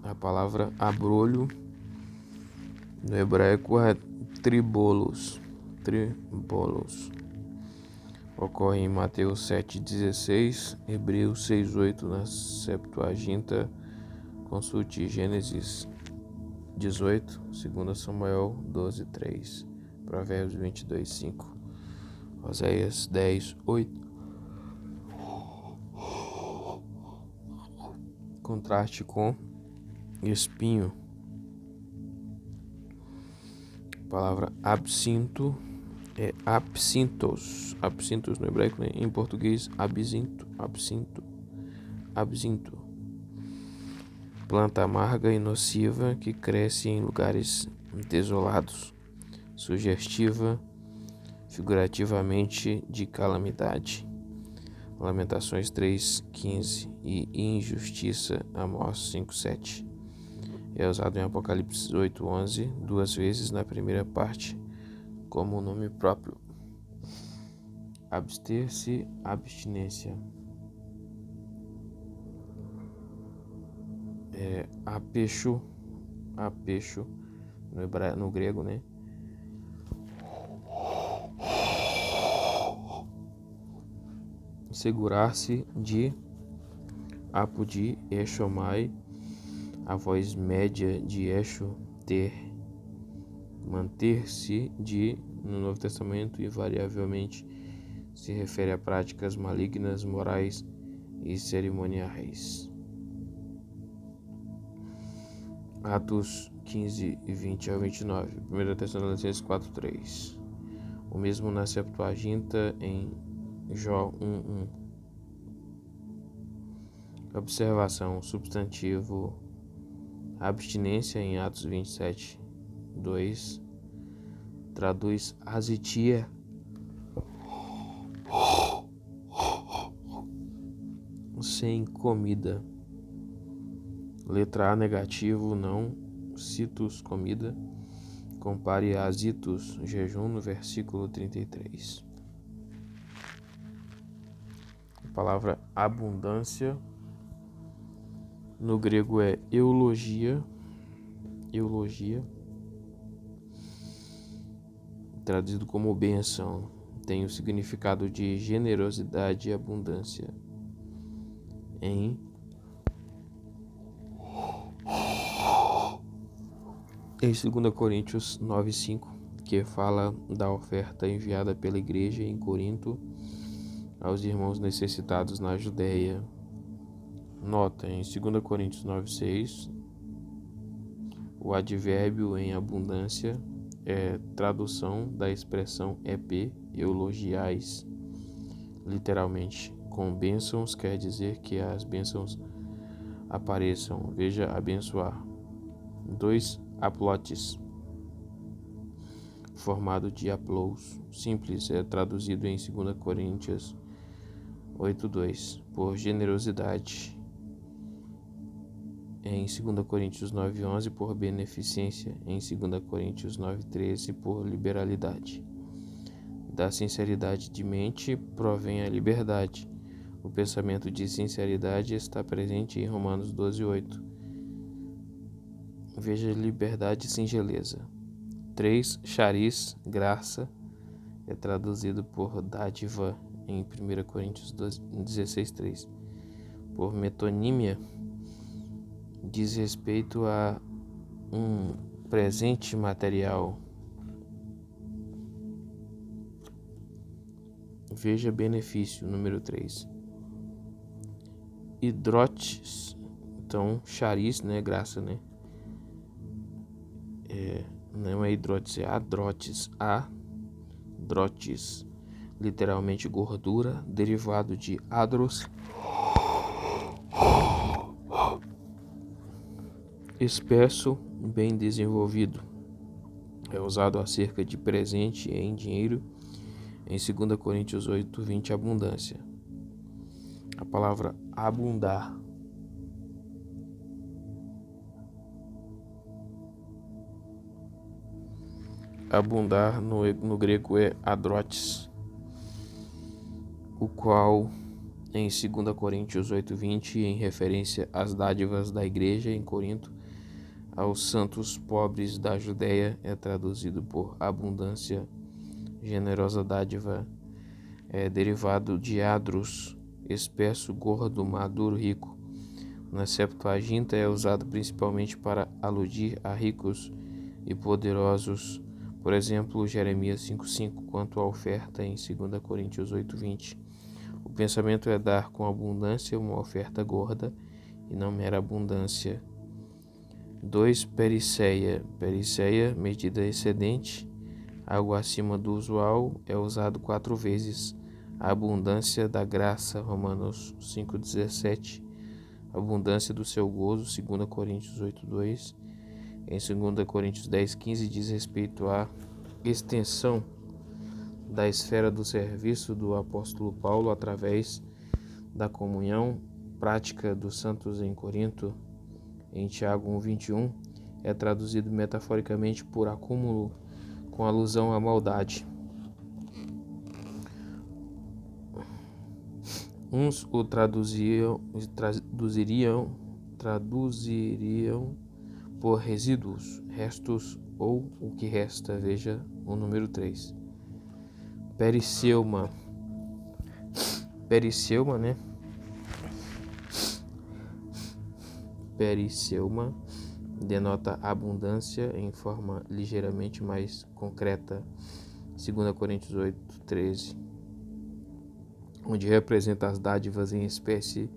A palavra abrolho no hebraico é tribolos. Tribolos. Ocorre em Mateus 7,16, Hebreus 6,8 na Septuaginta. Consulte Gênesis 18, 2 Samuel 12,3, Provérbios 22,5, Oséias 10,8. Contraste com espinho. A palavra absinto é absintos. Absintos no hebraico, né? Em português, absinto. Planta amarga e nociva que cresce em lugares desolados. Sugestiva, figurativamente, de calamidade. Lamentações 3,15 e injustiça, Amós 5,7. É usado em Apocalipse 8,11, 2 vezes na primeira parte, como nome próprio. Abster-se, abstinência. Apecho no grego, né? Segurar-se de apo de eshomai, a voz média de esho, ter. Manter-se de, no Novo Testamento, invariavelmente se refere a práticas malignas, morais e cerimoniais. Atos 15 e 20 ao 29, 1 Tessalonicenses 4,3. O mesmo na Septuaginta em Jó 1,1. Observação: substantivo abstinência em Atos 27,2 traduz azitia sem comida. Letra A, negativo, não citus, comida. Compare azitus, jejum, no versículo 33. A palavra abundância no grego é eulogia, traduzido como bênção, tem o significado de generosidade e abundância. Em 2 Coríntios 9,5, que fala da oferta enviada pela igreja em Corinto aos irmãos necessitados na Judéia. Nota: em 2 Coríntios 9,6, o advérbio em abundância é tradução da expressão EP, eulogiais. Literalmente, com bênçãos quer dizer que as bênçãos apareçam. Veja abençoar. 2. Aplotes, formado de aplous, simples, é traduzido em 2 Coríntios 8,2, por generosidade. Em 2 Coríntios 9,11, por beneficência. Em 2 Coríntios 9,13, por liberalidade. Da sinceridade de mente provém a liberdade. O pensamento de sinceridade está presente em Romanos 12,8. Veja liberdade e singeleza. 3. Charis, graça, é traduzido por dádiva em 1 Coríntios 16,3. Por metonímia, diz respeito a um presente material. Veja benefício, número 3. Hidrotes, então charis, né, graça, né? Não é hidrotes, é adrotes, adrotes, literalmente gordura, derivado de adros, espesso, bem desenvolvido. É usado acerca de presente em dinheiro. Em 2 Coríntios 8,20, abundância. A palavra abundar. Abundar no grego é adrotes, o qual em 2 Coríntios 8:20, em referência às dádivas da igreja em Corinto, aos santos pobres da Judéia, é traduzido por abundância, generosa dádiva, é derivado de adros, espesso, gordo, maduro, rico. Na Septuaginta é usado principalmente para aludir a ricos e poderosos, por exemplo, Jeremias 5:5, quanto à oferta em 2 Coríntios 8:20. O pensamento é dar com abundância uma oferta gorda e não mera abundância. 2. Periceia. Periceia, medida excedente, algo acima do usual, é usado 4 vezes. A abundância da graça, Romanos 5:17. Abundância do seu gozo, 2 Coríntios 8:2. Em 2 Coríntios 10:15 diz respeito à extensão da esfera do serviço do apóstolo Paulo através da comunhão prática dos santos em Corinto. Em Tiago 1:21 é traduzido metaforicamente por acúmulo, com alusão à maldade. Uns o traduziriam por resíduos, restos ou o que resta. Veja o número 3. Periceuma. Periceuma, né? Periceuma denota abundância em forma ligeiramente mais concreta. 2 Coríntios 8:13, onde representa as dádivas em espécie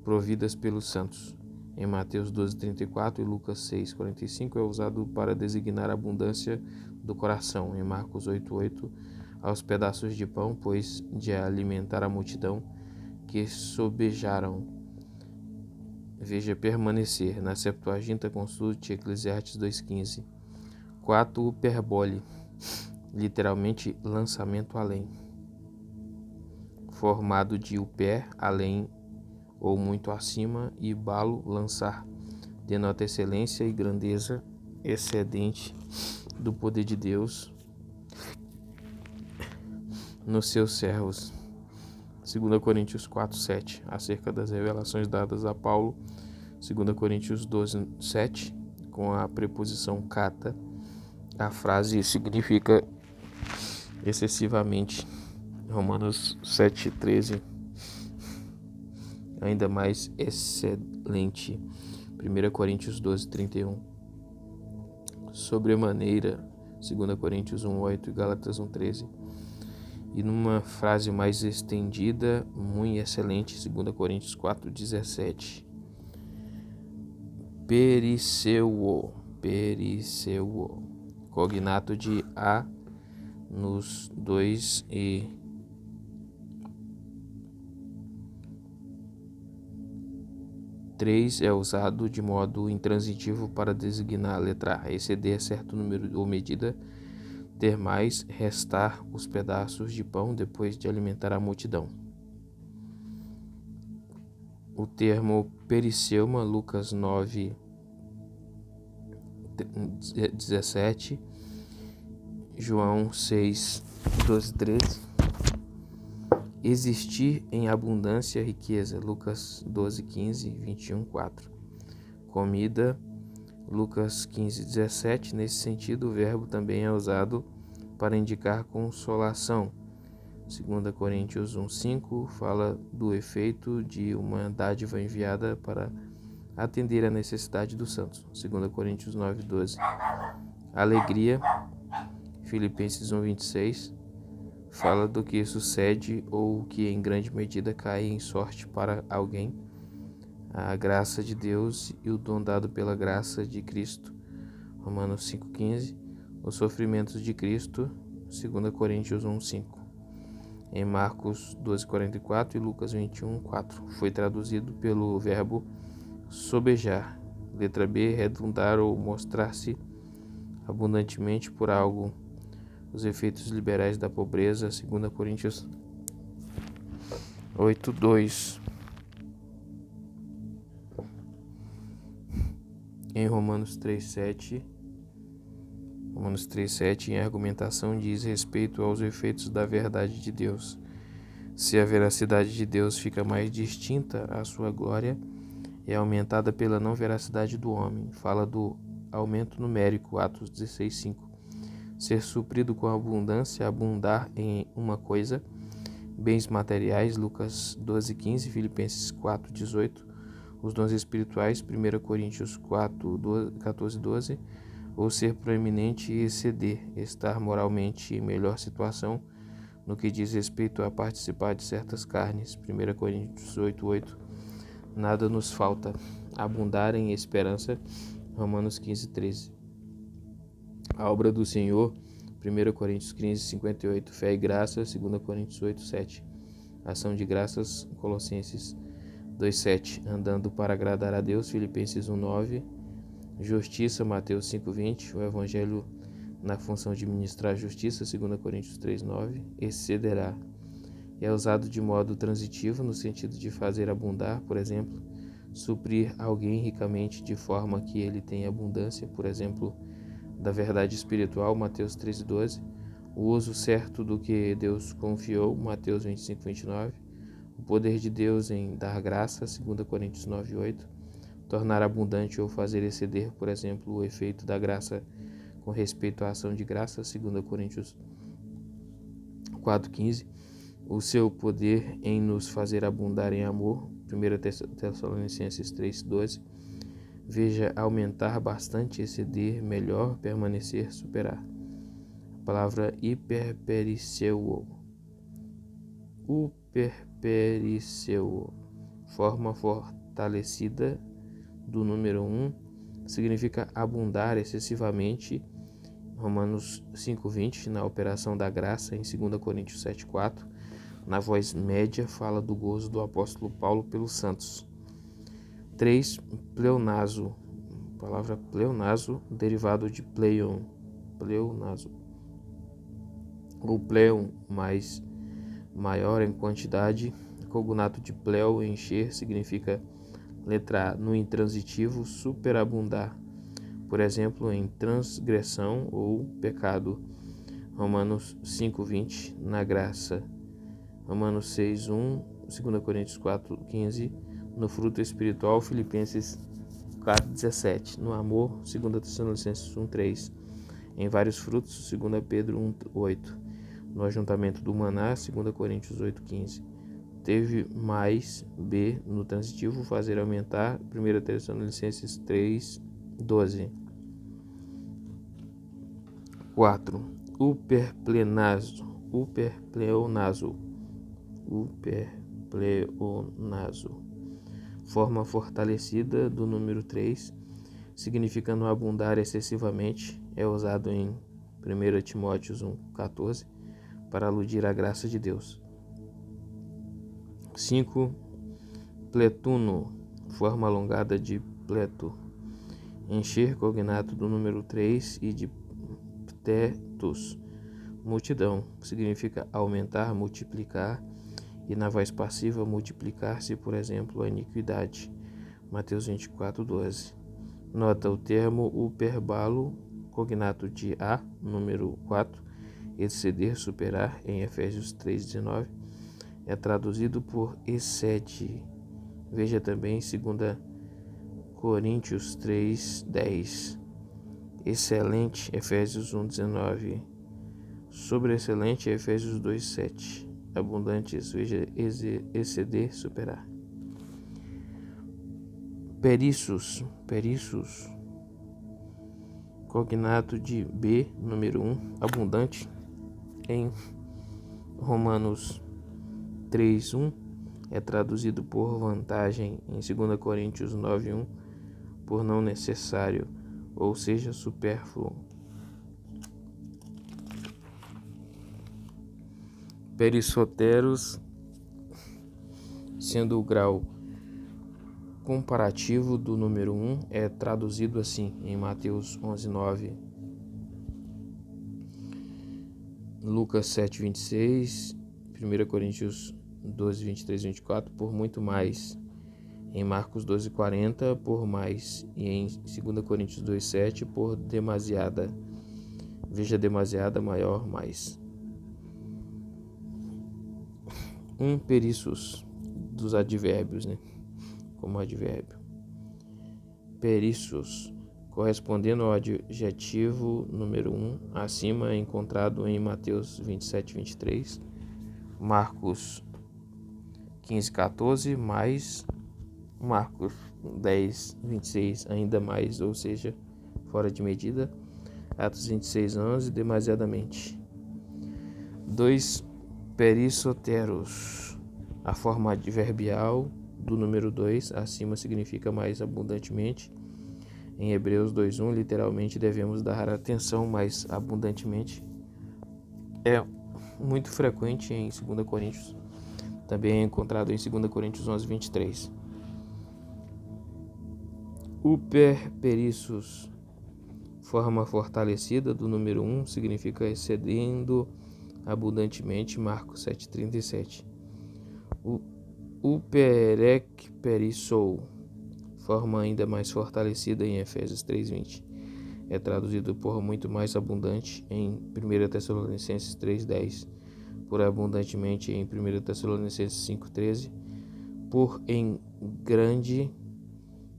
providas pelos santos. Em Mateus 12:34 e Lucas 6:45 é usado para designar a abundância do coração. Em Marcos 8:8, aos pedaços de pão, pois de alimentar a multidão que sobejaram. Veja permanecer. Na Septuaginta consulte Eclesiastes 2:15. 4. Hiperbole, literalmente lançamento além, formado de hiper, além ou muito acima, e balo, lançar, denota excelência e grandeza excedente do poder de Deus nos seus servos. 2 Coríntios 4:7, acerca das revelações dadas a Paulo. 2 Coríntios 12:7, com a preposição kata, a frase significa excessivamente. Romanos 7:13, ainda mais excelente. 1 Coríntios 12:31, sobremaneira. 2 Coríntios 1:8 e Gálatas 1:13. E numa frase mais estendida, muito excelente, 2 Coríntios 4:17. Periceuo, cognato de a nos 2 e 3 é usado de modo intransitivo para designar a letra A, exceder certo número ou medida, ter mais, restar os pedaços de pão depois de alimentar a multidão. O termo periceuma, Lucas 9:17, João 6:12-13. Existir em abundância, riqueza, Lucas 12:15, 21:4. Comida, Lucas 15:17. Nesse sentido, o verbo também é usado para indicar consolação. 2 Coríntios 1:5 fala do efeito de uma dádiva enviada para atender à necessidade dos santos. 2 Coríntios 9:12. Alegria, Filipenses 1:26 fala do que sucede ou que em grande medida cai em sorte para alguém, a graça de Deus e o dom dado pela graça de Cristo. Romanos 5:15. Os sofrimentos de Cristo. 2 Coríntios 1:5. Em Marcos 12:44 e Lucas 21:4 foi traduzido pelo verbo sobejar. Letra B, redundar ou mostrar-se abundantemente por algo. Os efeitos liberais da pobreza, 2 Coríntios 8:2. Em Romanos 3:7, em argumentação diz respeito aos efeitos da verdade de Deus. Se a veracidade de Deus fica mais distinta, a sua glória é aumentada pela não veracidade do homem. Fala do aumento numérico, Atos 16:5. Ser suprido com abundância, abundar em uma coisa, bens materiais, Lucas 12:15, Filipenses 4:18, os dons espirituais, 1 Coríntios 14:12, ou ser proeminente e exceder, estar moralmente em melhor situação no que diz respeito a participar de certas carnes, 1 Coríntios 8:8, nada nos falta, abundar em esperança, Romanos 15:13. A obra do Senhor, 1 Coríntios 15:58, fé e graça, 2 Coríntios 8:7, ação de graças, Colossenses 2:7, andando para agradar a Deus, Filipenses 1:9, justiça, Mateus 5:20, o evangelho na função de ministrar justiça, 2 Coríntios 3:9, excederá. É usado de modo transitivo no sentido de fazer abundar, por exemplo, suprir alguém ricamente de forma que ele tenha abundância, por exemplo, da verdade espiritual, Mateus 13:12, o uso certo do que Deus confiou, Mateus 25:29, o poder de Deus em dar graça, 2 Coríntios 9:8, tornar abundante ou fazer exceder, por exemplo, o efeito da graça com respeito à ação de graça, 2 Coríntios 4:15, o seu poder em nos fazer abundar em amor, 1 Tessalonicenses 3:12, veja, aumentar bastante, exceder, melhor, permanecer, superar. A palavra hiperpericeuo, forma fortalecida do número 1, significa abundar excessivamente, Romanos 5:20, na operação da graça, em 2 Coríntios 7:4, na voz média, fala do gozo do apóstolo Paulo pelos santos. 3. Pleonazo, palavra pleonazo, derivado de pleion, pleonazo, ou pleon, mais maior em quantidade, cognato de pleo, encher, significa, letra A, no intransitivo, superabundar, por exemplo, em transgressão ou pecado, Romanos 5:20, na graça, Romanos 6:1, 2 Coríntios 4:15, no fruto espiritual, Filipenses 4:17, no amor, 2 Tessalonicenses 1:3, em vários frutos, 2 Pedro 1:8, no ajuntamento do maná, 2 Coríntios 8:15. Teve mais, B, no transitivo, fazer aumentar, 1 Tessalonicenses 3:12. 4. Uperpleonazo, forma fortalecida do número 3, significando abundar excessivamente, é usado em 1 Timóteo 1:14, para aludir à graça de Deus. 5. Pletuno, forma alongada de pleto, encher, cognato do número 3, e de ptetus, multidão, significa aumentar, multiplicar, e na voz passiva, multiplicar-se, por exemplo, a iniquidade, Mateus 24:12. Nota o termo uperbalo, cognato de A, número 4, exceder, superar, em Efésios 3:19, é traduzido por excede. Veja também 2 Coríntios 3:10. Excelente, Efésios 1:19. Sobreexcelente, Efésios 2:7. Abundantes, veja exceder, superar. Periços, cognato de B, número 1, abundante, em Romanos 3:1, é traduzido por vantagem, em 2 Coríntios 9:1, por não necessário, ou seja, supérfluo. Perisoteros, sendo o grau comparativo do número 1, é traduzido assim em Mateus 11:9, Lucas 7:26, 1 Coríntios 12:23-24, por muito mais, em Marcos 12:40, por mais, e em 2 Coríntios 2:7, por demasiada. Veja demasiada, maior, mais. perissos dos advérbios, né? Como advérbio. Perissos, correspondendo ao adjetivo número 1, acima encontrado em Mateus 27, 23, Marcos 15, 14, mais Marcos 10, 26, ainda mais, ou seja, fora de medida, Atos 26, 11, demasiadamente. 2. Perissoteros, a forma adverbial do número 2, acima significa mais abundantemente. Em Hebreus 2:1, literalmente devemos dar atenção mais abundantemente. É muito frequente em 2 Coríntios. Também é encontrado em 2 Coríntios 11:23. Uperperissos, forma fortalecida do número 1, significa excedendo abundantemente. Marcos 7:37. Uperekperissou, forma ainda mais fortalecida em Efésios 3:20. É traduzido por muito mais abundante em 1 Tessalonicenses 3:10, por abundantemente em 1 Tessalonicenses 5:13, por em grande,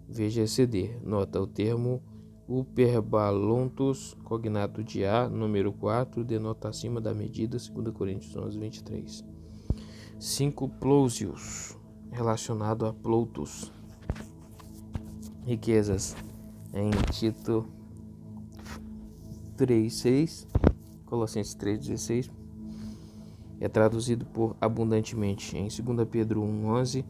veja exceder. Nota: o termo uperbalontos, cognato de a, número 4, denota acima da medida, 2 Coríntios 11:23. 5. Plousios, relacionado a ploutos, riquezas, em Tito 3:6, Colossenses 3:16, é traduzido por abundantemente. Em 2 Pedro 1:11,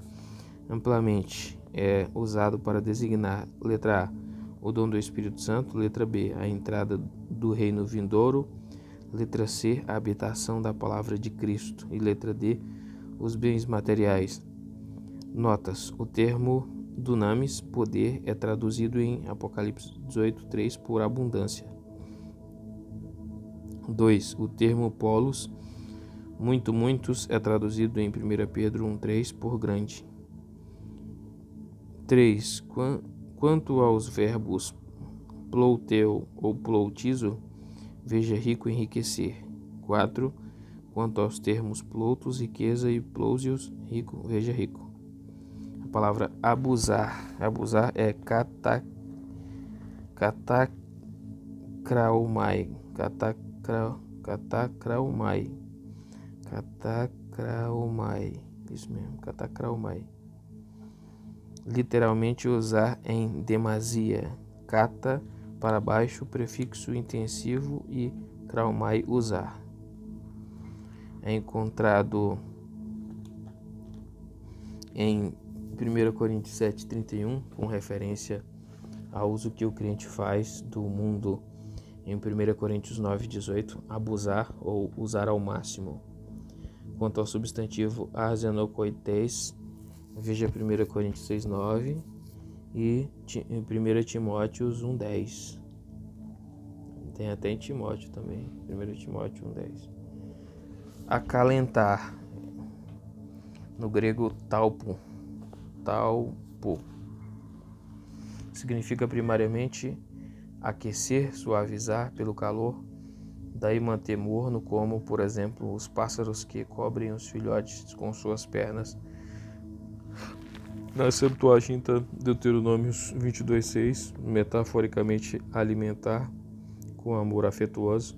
amplamente, é usado para designar: letra A, o dom do Espírito Santo; letra B, a entrada do reino vindouro; letra C, a habitação da palavra de Cristo; e letra D, os bens materiais. Notas: o termo dunamis, poder, é traduzido em Apocalipse 18:3 por abundância. 2. O termo polos, muitos, é traduzido em 1 Pedro 1:3 por grande. 3. Quanto aos verbos plouteu ou ploutizo, veja rico, enriquecer. 4. Quanto aos termos ploutos, riqueza, e plousios, rico, veja rico. A palavra abusar é catakraumai, isso mesmo, catakraumai. Literalmente usar em demasia, cata, para baixo, prefixo intensivo, e kraumai, usar. É encontrado em 1 Coríntios 7:31, com referência ao uso que o crente faz do mundo. Em 1 Coríntios 9:18, abusar ou usar ao máximo. Quanto ao substantivo arsenokoites, veja 1 Coríntios 6:9 e 1 Timóteo 1:10. Tem até em Timóteo também, 1 Timóteo 1:10. Acalentar, no grego talpo, significa primariamente aquecer, suavizar pelo calor, daí manter morno, como, por exemplo, os pássaros que cobrem os filhotes com suas pernas. Na Septuaginta, Deuteronômios 22:6, metaforicamente alimentar com amor afetuoso,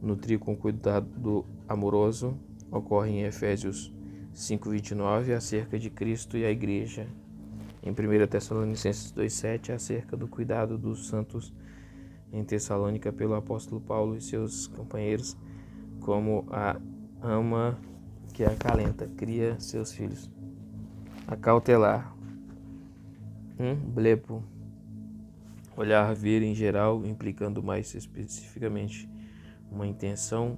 nutrir com cuidado amoroso, ocorre em Efésios 5:29, acerca de Cristo e a Igreja. Em 1 Tessalonicenses 2:7, acerca do cuidado dos santos em Tessalônica pelo apóstolo Paulo e seus companheiros, como a ama que acalenta, cria seus filhos. Acautelar, blepo, olhar, ver em geral, implicando mais especificamente uma intenção,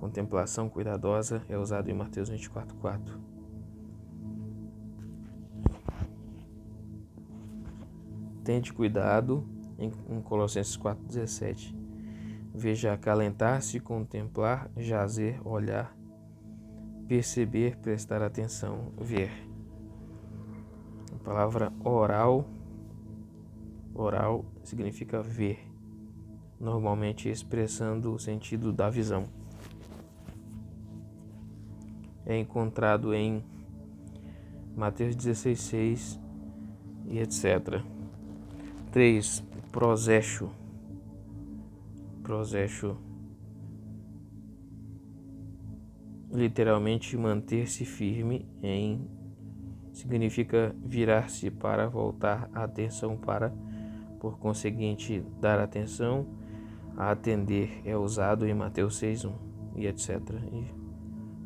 contemplação cuidadosa, é usado em Mateus 24:4. Tente cuidado, em Colossenses 4:17. Veja: acalentar-se, contemplar, jazer, olhar, perceber, prestar atenção, ver. A palavra oral significa ver, normalmente expressando o sentido da visão. é encontrado em Mateus 16:6 e etc. 3. Prosécio. Literalmente manter-se firme em significa virar-se para, voltar a atenção para, por conseguinte, dar atenção. A atender é usado em Mateus 6:1 e etc. E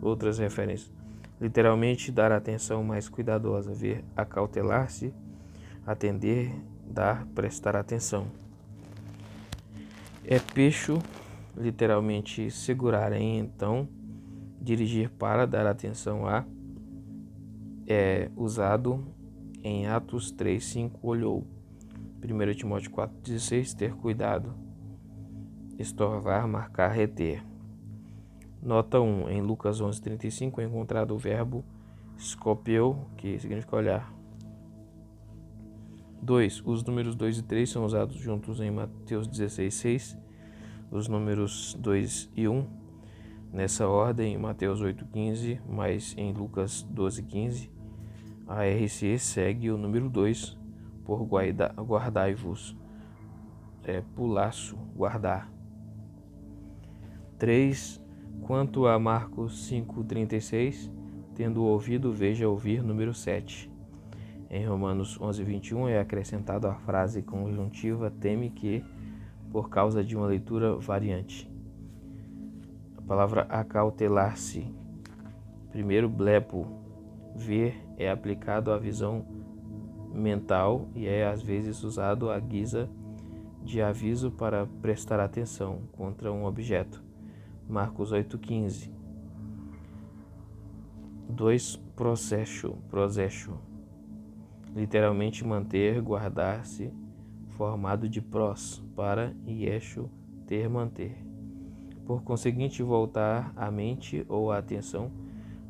outras referências. Literalmente, dar atenção mais cuidadosa, ver, acautelar-se, atender, dar, prestar atenção. É peixo, literalmente segurar em, então, dirigir para, dar atenção a, é usado em Atos 3:5, olhou. 1 Timóteo 4:16, ter cuidado, estorvar, marcar, reter. Nota 1, em Lucas 11:35 é encontrado o verbo scopeu, que significa olhar. 2. Os números 2 e 3 são usados juntos em Mateus 16:6, os números 2 e 1 nessa ordem em Mateus 8:15, mas em Lucas 12:15. A RC segue o número 2 por guardai-vos, pulaço, guardar. 3. Quanto a Marcos 5:36, tendo ouvido, veja ouvir, número 7. Em Romanos 11:21 é acrescentada a frase conjuntiva teme que, por causa de uma leitura variante. A palavra acautelar-se. Primeiro, blepo, ver, é aplicado à visão mental e é às vezes usado à guisa de aviso para prestar atenção contra um objeto. Marcos 8:15. 2. Prosécio. Literalmente manter, guardar-se, formado de prós, para, e eixo, ter, manter. Por conseguinte, voltar a mente ou a atenção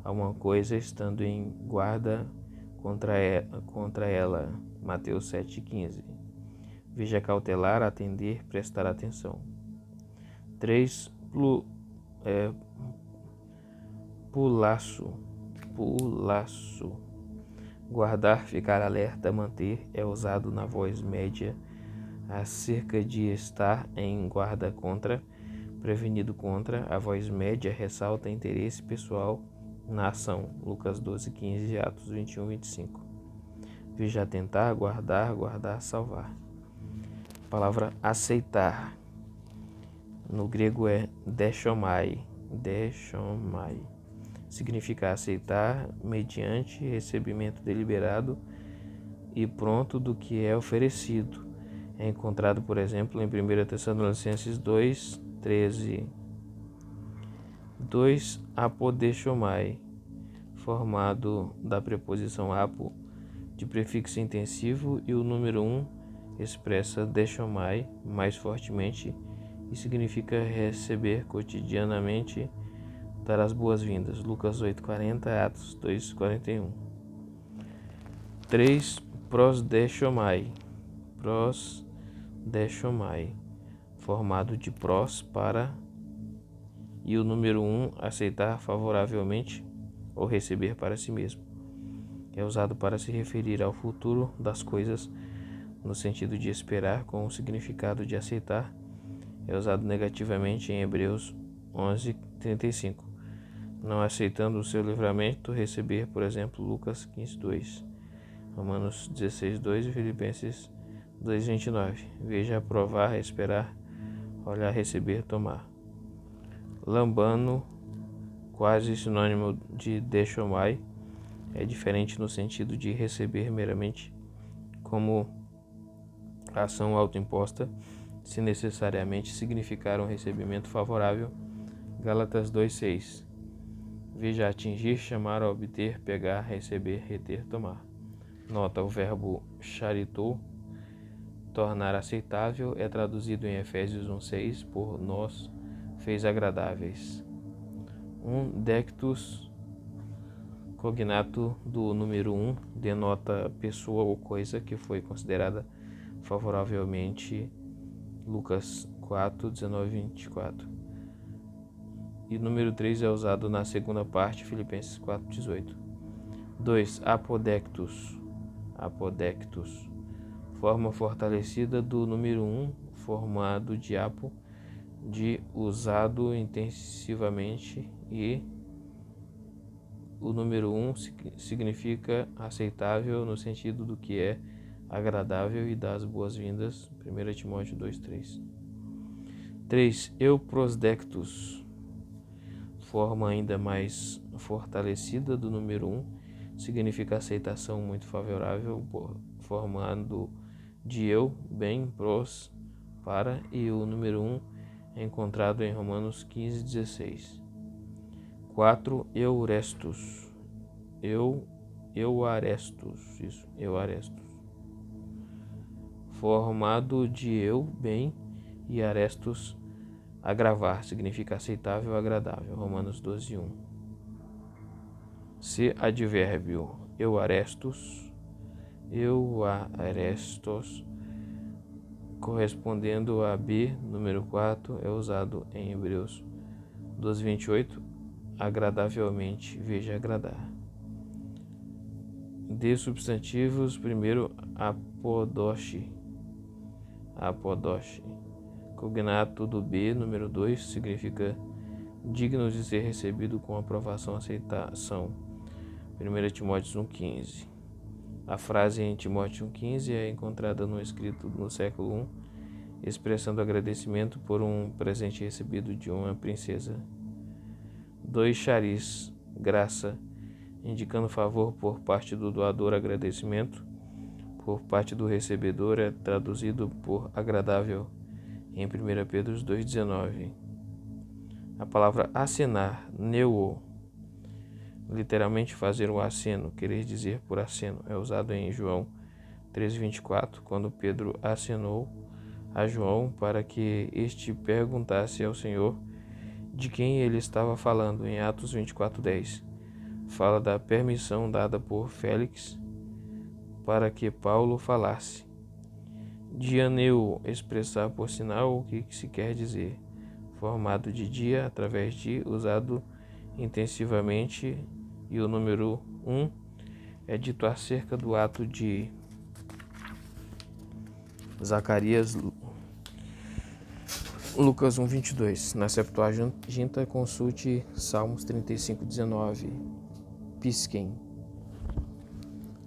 a uma coisa estando em guarda contra ela. Mateus 7:15. Veja cautelar, atender, prestar atenção. 3. Pulaço. Guardar, ficar alerta, manter é usado na voz média acerca de estar em guarda contra, prevenido contra. A voz média ressalta interesse pessoal na ação. Lucas 12:15 e Atos 21:25. Veja atentar, guardar, salvar. A palavra aceitar no grego é dechomai. Significa aceitar mediante recebimento deliberado e pronto do que é oferecido. É encontrado, por exemplo, em 1 Tessalonicenses 2:13. 2. Apodechomai, formado da preposição apo, de prefixo intensivo, e o número 1 expressa dechomai mais fortemente e significa receber cotidianamente, dar as boas-vindas. Lucas 8:40, Atos 2:41. 3. Prosdechomai, formado de prós, para, e o número 1, aceitar favoravelmente ou receber para si mesmo. É usado para se referir ao futuro das coisas, no sentido de esperar, com o significado de aceitar. É usado negativamente em Hebreus 11:35. Não aceitando o seu livramento, receber, por exemplo, Lucas 15:2, Romanos 16:2 e Filipenses 2:29. Veja aprovar, esperar, olhar, receber, tomar. Lambano, quase sinônimo de dechomai, é diferente no sentido de receber meramente como ação autoimposta, se necessariamente significar um recebimento favorável. Gálatas 2:6. Veja atingir, chamar, obter, pegar, receber, reter, tomar. Nota: o verbo charitou, tornar aceitável, é traduzido em Efésios 1:6 por nós fez agradáveis. Dectus, cognato do número 1, denota pessoa ou coisa que foi considerada favoravelmente. Lucas 4:19-24. e número 3 é usado na segunda parte, Filipenses 4:18. 2. Apodectus. Apodectus. Forma fortalecida do número 1, formado de apo, de usado intensivamente, e o número 1 significa aceitável no sentido do que é agradável e das boas-vindas. 1 Timóteo 2:3. 3. Euprosdectus. Forma ainda mais fortalecida do número 1, significa aceitação muito favorável, formando de eu, bem, pros, para, e o número 1 é encontrado em Romanos 15:16. 4. Eurestus. Euarestus. Formado de eu, bem, e arestus, agravar, significa aceitável, agradável. Romanos 12:1. C. Advérbio. Euarestus, correspondendo a B, número 4, é usado em Hebreus 12:28, agradavelmente, veja agradar. D. Substantivos. Primeiro, apodoche. Cognato do B, número 2, significa digno de ser recebido com aprovação, aceitação. 1 Timóteo 1:15. A frase em Timóteo 1:15 é encontrada no escrito no século I, expressando agradecimento por um presente recebido de uma princesa. 2. Charis, graça, indicando favor por parte do doador, agradecimento por parte do recebedor, é traduzido por agradável em 1 Pedro 2:19. A palavra acenar, neuo, literalmente fazer um aceno, querer dizer por aceno, é usado em João 3:24, quando Pedro acenou a João para que este perguntasse ao Senhor de quem ele estava falando. Em Atos 24:10, fala da permissão dada por Félix para que Paulo falasse. Dianeu, expressar por sinal o que se quer dizer. Formado de dia, através de, usado intensivamente, e o número 1 é dito acerca do ato de Zacarias, Lucas 1:22. Na Septuaginta, consulte Salmos 35:19. Pisquem.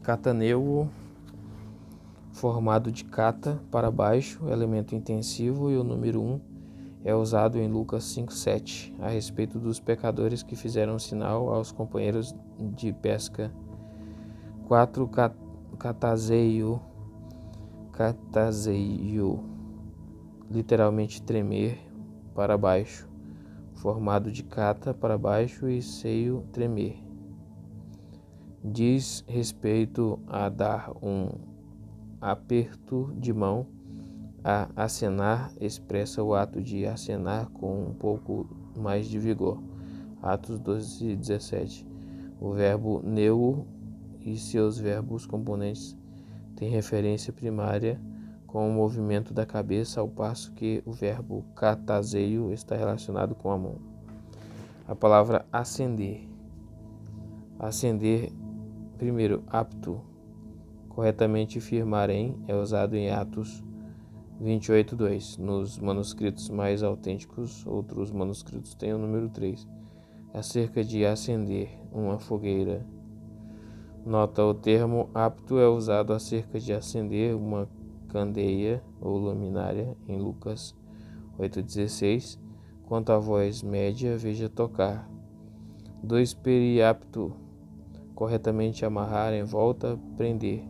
Cataneu, formado de cata, para baixo, elemento intensivo, e o número 1 é usado em Lucas 5:7, a respeito dos pecadores que fizeram sinal aos companheiros de pesca. 4. Catazeio, literalmente tremer, para baixo, formado de cata, para baixo, e seio, tremer. Diz respeito a dar um aperto de mão. A acenar expressa o ato de acenar com um pouco mais de vigor. Atos 12:17. O verbo neu e seus verbos componentes têm referência primária com o movimento da cabeça, ao passo que o verbo catazeio está relacionado com a mão. A palavra acender. Acender, primeiro, apto, corretamente firmar em, é usado em Atos 28:2. Nos manuscritos mais autênticos, outros manuscritos têm o número 3. Acerca de acender uma fogueira. Nota: o termo apto é usado acerca de acender uma candeia ou luminária em Lucas 8:16. Quanto à voz média, veja tocar. 2. Periapto, corretamente amarrar, em volta, prender.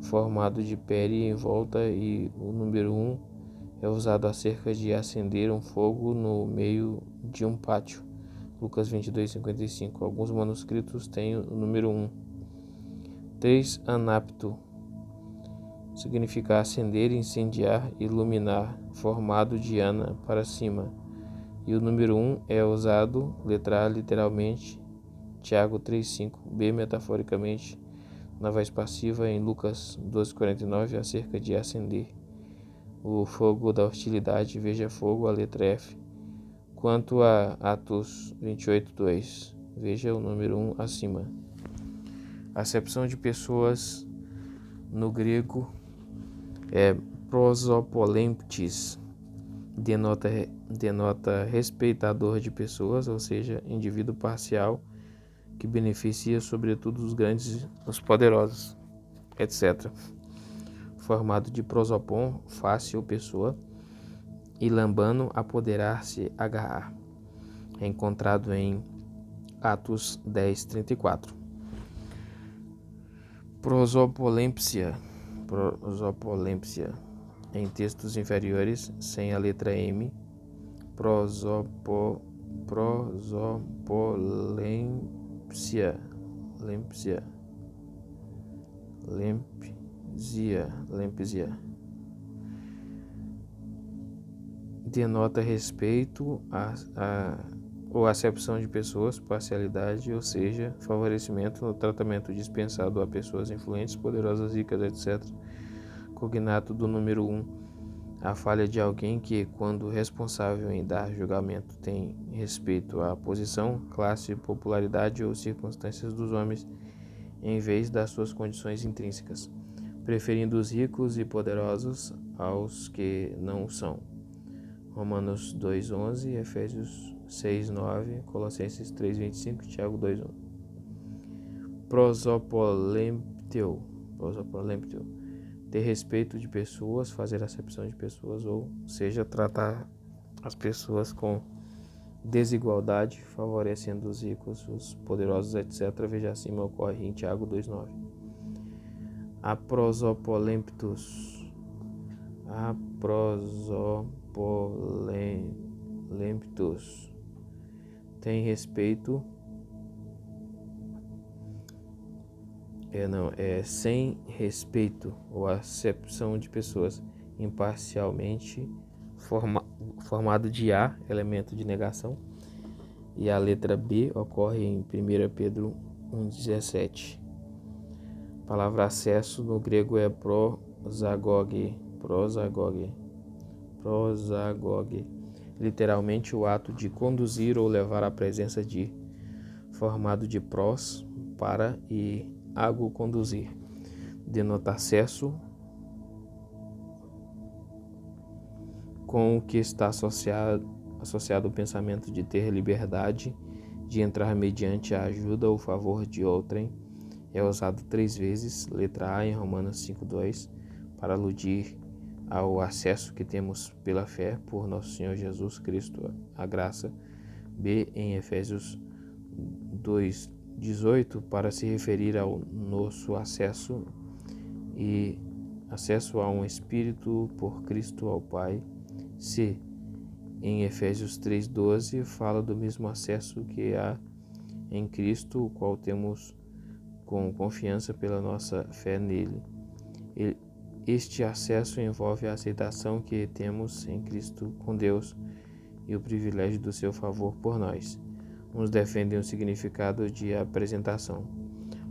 Formado de peri, em volta, e o número 1 é usado acerca de acender um fogo no meio de um pátio. Lucas 22:55. Alguns manuscritos têm o número 1. 3. Anapto, significa acender, incendiar, iluminar, formado de ana, para cima. E o número 1 é usado, letra A, literalmente, Tiago 3:5, B, metaforicamente, na voz passiva, em Lucas 12:49, acerca de acender o fogo da hostilidade, veja fogo, a letra F, Quanto a Atos 28:2, veja o número 1 acima. Acepção de pessoas no grego é prosopolemptes, denota respeitador de pessoas, ou seja, indivíduo parcial que beneficia sobretudo os grandes, os poderosos, etc. Formado de prosopon, face ou pessoa, e lambano, apoderar-se, agarrar. É encontrado em Atos 10:34. Prosopolempsia, em textos inferiores, sem a letra M, prosopolempsia, lempsia, denota respeito ou acepção de pessoas, parcialidade, ou seja, favorecimento no tratamento dispensado a pessoas influentes, poderosas, ricas, etc. Cognato do número 1, a falha de alguém que, quando responsável em dar julgamento, tem respeito à posição, classe, popularidade ou circunstâncias dos homens, em vez das suas condições intrínsecas, preferindo os ricos e poderosos aos que não o são. Romanos 2:11, Efésios 6:9, Colossenses 3:25, Tiago 2:1. Prosopolempteu, ter respeito de pessoas, fazer acepção de pessoas, ou seja, tratar as pessoas com desigualdade, favorecendo os ricos, os poderosos, etc. Veja acima, ocorre em Tiago 2:9. A prosopolemptus, tem respeito, sem respeito ou acepção de pessoas, imparcialmente, formado de A, elemento de negação, e a letra B ocorre em 1 Pedro 1:17. A palavra acesso no grego é prosagoge, literalmente o ato de conduzir ou levar à presença de, formado de pros, para, e ago, conduzir, denota acesso com o que está associado o pensamento de ter liberdade de entrar mediante a ajuda ou favor de outrem. É usado 3 vezes, letra A em Romanos 5:2, para aludir ao acesso que temos pela fé por nosso Senhor Jesus Cristo, a graça. B em Efésios 2:18, para se referir ao nosso acesso a um Espírito por Cristo ao Pai. C em Efésios 3:12, fala do mesmo acesso que há em Cristo, o qual temos com confiança pela nossa fé nele. Este acesso envolve a aceitação que temos em Cristo com Deus e o privilégio do seu favor por nós. Uns defendem o significado de apresentação.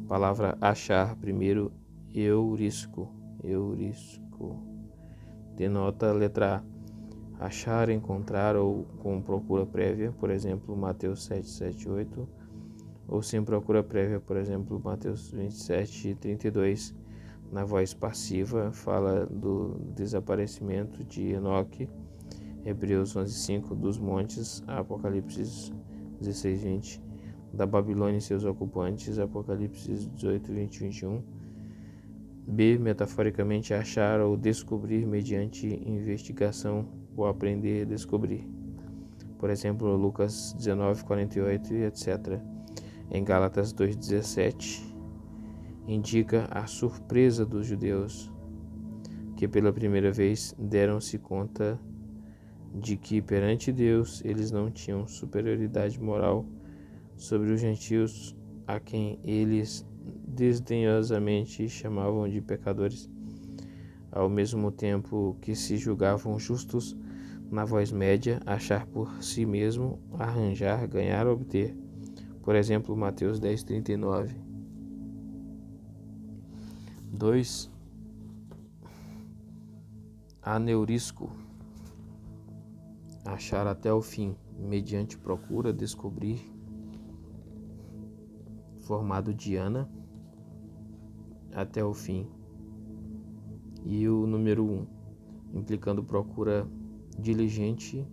Palavra achar, primeiro, eurisco, denota a letra A, achar, encontrar ou com procura prévia, por exemplo, Mateus 7:7-8, ou sem procura prévia, por exemplo, Mateus 27:32. Na voz passiva, fala do desaparecimento de Enoque, Hebreus 11:5, dos montes, Apocalipse 16:20, da Babilônia e seus ocupantes, Apocalipse 18:20-21. B, metaforicamente, achar ou descobrir mediante investigação ou aprender a descobrir. Por exemplo, Lucas 19:48 e etc. Em Gálatas 2:17, indica a surpresa dos judeus, que pela primeira vez deram-se conta de que perante Deus eles não tinham superioridade moral sobre os gentios, a quem eles desdenhosamente chamavam de pecadores, ao mesmo tempo que se julgavam justos. Na voz média, achar por si mesmo, arranjar, ganhar, obter. Por exemplo, Mateus 10:39. 2. Aneurisco, achar até o fim. mediante procura, descobrir, formado Diana, até o fim. E o número 1, implicando procura diligente,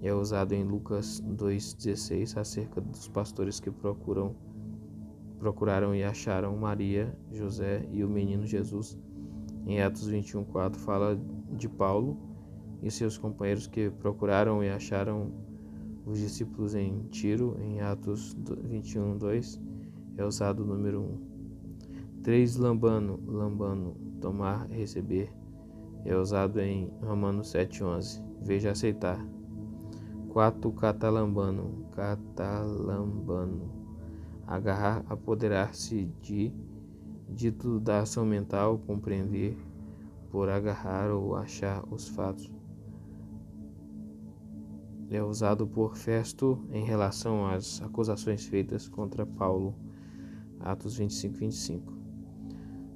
é usado em Lucas 2,16, acerca dos pastores que procuraram e acharam Maria, José e o menino Jesus. Em Atos 21,4 fala de Paulo e seus companheiros que procuraram e acharam os discípulos em Tiro. Em Atos 21,2 é usado o número 1. 3. Lambano, tomar, receber, é usado em Romanos 7,11. Veja aceitar. 4. Catalambano, agarrar, apoderar-se de, dito da ação mental, compreender, por agarrar ou achar os fatos. É usado por Festo em relação às acusações feitas contra Paulo, Atos 25:25.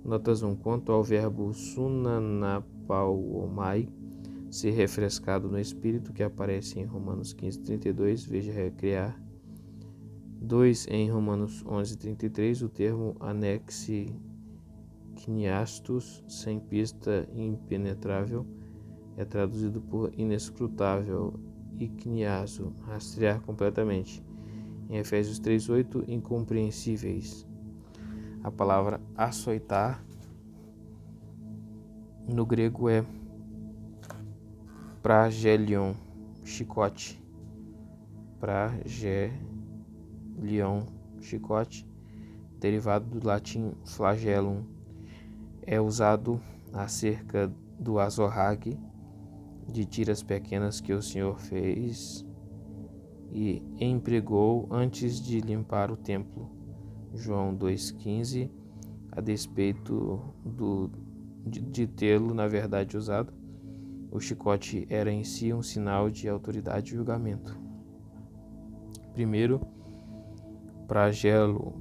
Notas 1. Quanto ao verbo sunanapauomai, ser refrescado no espírito, que aparece em Romanos 15:32, veja recriar. 2. Em Romanos 11:33, o termo anexe kniastos, sem pista, impenetrável, é traduzido por inescrutável, e kniaso, rastrear completamente. Em Efésios 3:8, incompreensíveis. A palavra açoitar no grego é pragelion, chicote. Pragelion, chicote, derivado do latim flagellum. É usado acerca do azorrague, de tiras pequenas que o Senhor fez e empregou antes de limpar o templo. João 2,15. A despeito de tê-lo, na verdade, usado, o chicote era em si um sinal de autoridade e julgamento. Primeiro, pragelo,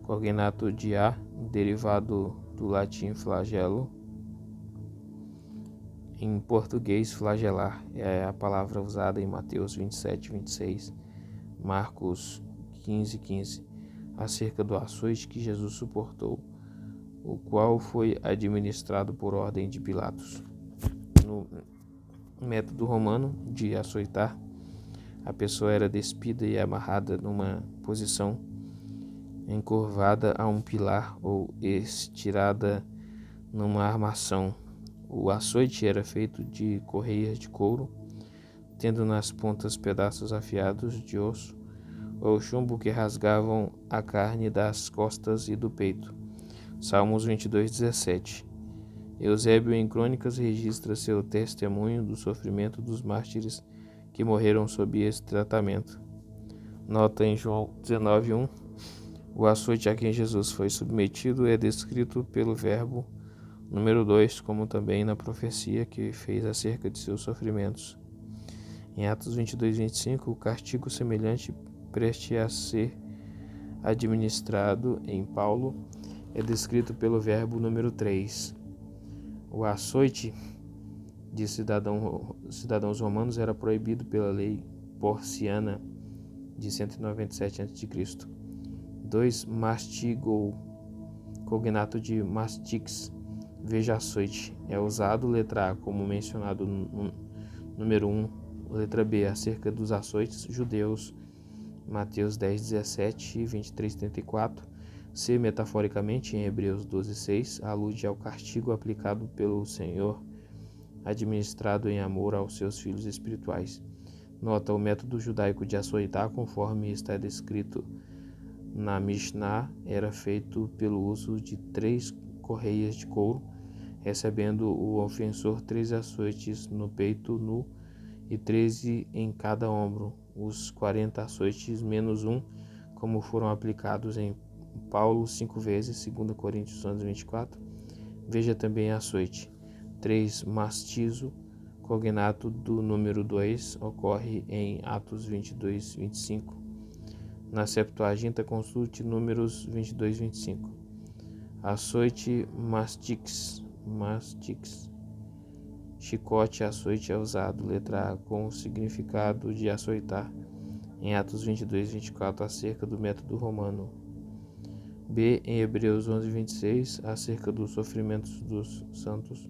cognato de a, derivado do latim flagelo. Em português, flagelar é a palavra usada em Mateus 27:26, Marcos 15:15, acerca do açoite que Jesus suportou, o qual foi administrado por ordem de Pilatos. No método romano de açoitar, a pessoa era despida e amarrada numa posição encurvada a um pilar ou estirada numa armação. O açoite era feito de correias de couro, tendo nas pontas pedaços afiados de osso ou chumbo que rasgavam a carne das costas e do peito. Salmos 22:17. Eusébio em Crônicas registra seu testemunho do sofrimento dos mártires que morreram sob esse tratamento. Nota em João 19:1. O açoite a quem Jesus foi submetido é descrito pelo verbo número 2, como também na profecia que fez acerca de seus sofrimentos. Em Atos 22:25, o castigo semelhante preste a ser administrado em Paulo é descrito pelo verbo número 3. O açoite de cidadãos romanos era proibido pela lei porciana de 197 a.C. 2. Mastigou, cognato de mastix, veja açoite, é usado letra A como mencionado no número 1, letra B acerca dos açoites judeus, Mateus 10:17 e 23:34. C, metaforicamente, em Hebreus 12:6, alude ao castigo aplicado pelo Senhor, administrado em amor aos seus filhos espirituais. Nota: o método judaico de açoitar, conforme está descrito na Mishnah, era feito pelo uso de 3 correias de couro, recebendo o ofensor 13 açoites no peito nu e 13 em cada ombro, os 40 açoites menos um, como foram aplicados em Paulo 5 vezes, 2 Coríntios 11:24. Veja também açoite. 3. Mastizo, cognato do número 2, ocorre em Atos 22:25. Na Septuaginta, consulte números 22:25. Açoite mastix, Chicote, açoite é usado. Letra A, com o significado de açoitar, em Atos 22 e 24, acerca do método romano. B, em Hebreus 11, 26, acerca dos sofrimentos dos santos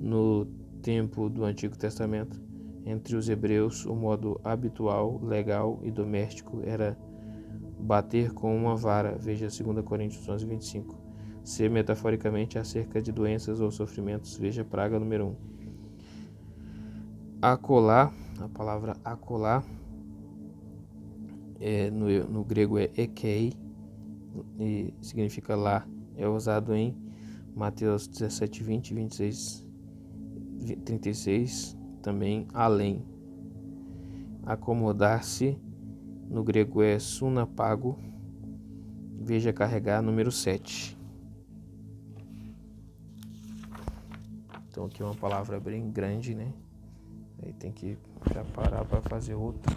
no tempo do Antigo Testamento. Entre os hebreus, o modo habitual, legal e doméstico era bater com uma vara. Veja 2 Coríntios 11, 25. C, metaforicamente, acerca de doenças ou sofrimentos. Veja praga número 1. Acolá, a palavra acolá, no grego é ekei, e significa lá. É usado em Mateus 17, 20, 26, 36, também além. Acomodar-se, no grego é sunapago. Veja carregar número 7. Então aqui é uma palavra bem grande, né? Aí tem que já parar para fazer outra.